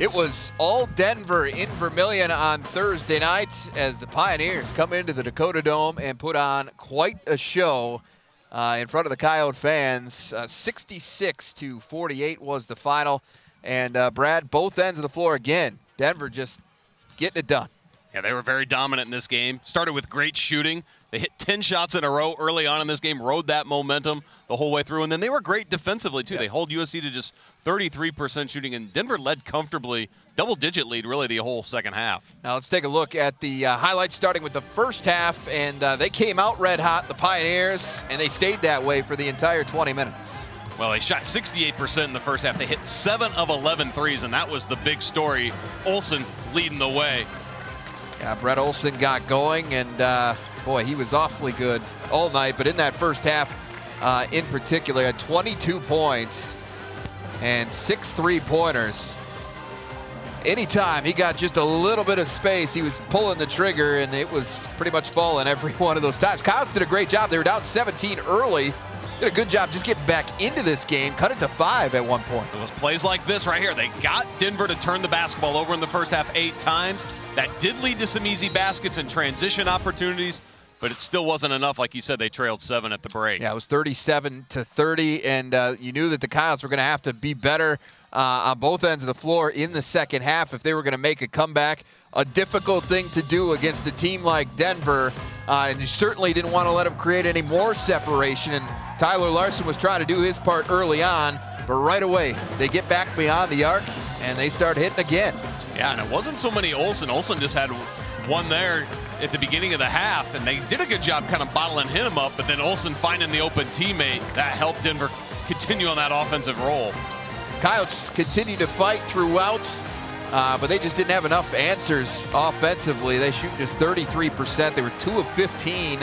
It was all Denver in Vermillion on Thursday night as the Pioneers come into the Dakota Dome and put on quite a show in front of the Coyote fans. 66-48 was the final. And Brad, both ends of the floor again. Denver just getting it done. Yeah, they were very dominant in this game. Started with great shooting. They hit 10 shots in a row early on in this game, rode that momentum the whole way through. And then they were great defensively, too. Yep. They hold USD to just 33% shooting, and Denver led comfortably, double-digit lead really the whole second half. Now let's take a look at the highlights starting with the first half, and they came out red hot, the Pioneers, and they stayed that way for the entire 20 minutes. Well, they shot 68% in the first half. They hit 7 of 11 threes, and that was the big story. Olsen leading the way. Yeah, Brett Olsen got going, and boy, he was awfully good all night. But in that first half in particular, had 22 points and 6 3-pointers. Anytime he got just a little bit of space, he was pulling the trigger, and it was pretty much falling every one of those times. Coyotes did a great job. They were down 17 early. Did a good job just getting back into this game, cut it to 5 at one point. It was plays like this right here. They got Denver to turn the basketball over in the first half 8 times. That did lead to some easy baskets and transition opportunities, but it still wasn't enough. Like you said, they trailed 7 at the break. Yeah, it was 37-30, and you knew that the Coyotes were going to have to be better on both ends of the floor in the second half if they were going to make a comeback. A difficult thing to do against a team like Denver, and you certainly didn't want to let them create any more separation. And Tyler Larson was trying to do his part early on, but right away they get back beyond the arc and they start hitting again. Yeah, and it wasn't so many Olsen. Olsen just had one there at the beginning of the half, and they did a good job kind of bottling him up, but then Olsen finding the open teammate, that helped Denver continue on that offensive roll. Coyotes continue to fight throughout, but they just didn't have enough answers offensively. They shoot just 33%. They were 2 of 15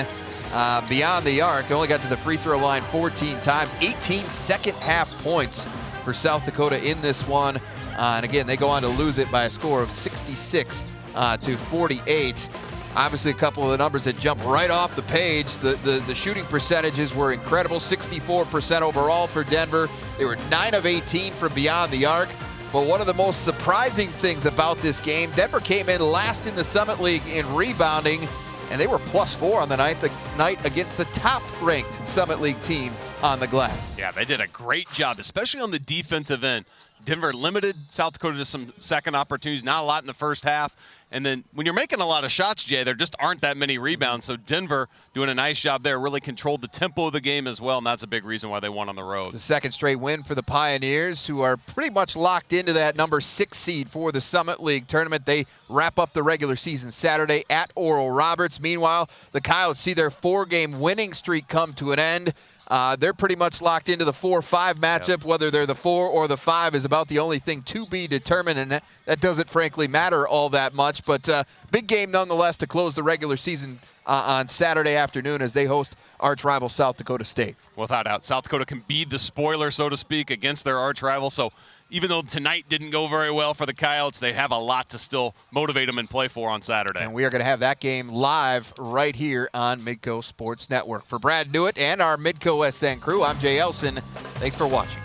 beyond the arc. They only got to the free throw line 14 times. 18 second half points for South Dakota in this one. And again, they go on to lose it by a score of 66-48. Obviously, a couple of the numbers that jump right off the page. The shooting percentages were incredible. 64% overall for Denver. They were 9 of 18 from beyond the arc. But one of the most surprising things about this game, Denver came in last in the Summit League in rebounding, and they were +4 on the night against the top-ranked Summit League team on the glass. Yeah, they did a great job, especially on the defensive end. Denver limited South Dakota to some second opportunities, not a lot in the first half. And then when you're making a lot of shots, Jay, there just aren't that many rebounds. So Denver doing a nice job there, really controlled the tempo of the game as well, and that's a big reason why they won on the road. It's a second straight win for the Pioneers, who are pretty much locked into that number 6 seed for the Summit League tournament. They wrap up the regular season Saturday at Oral Roberts. Meanwhile, the Coyotes see their 4-game winning streak come to an end. They're pretty much locked into the 4-5 matchup. Yep. Whether they're the 4 or the 5 is about the only thing to be determined, and that doesn't frankly matter all that much. But big game nonetheless to close the regular season on Saturday afternoon as they host arch rival South Dakota State. Without doubt, South Dakota can be the spoiler, so to speak, against their arch rival. So even though tonight didn't go very well for the Coyotes, they have a lot to still motivate them and play for on Saturday. And we are going to have that game live right here on Midco Sports Network. For Brad Newitt and our Midco SN crew, I'm Jay Elson. Thanks for watching.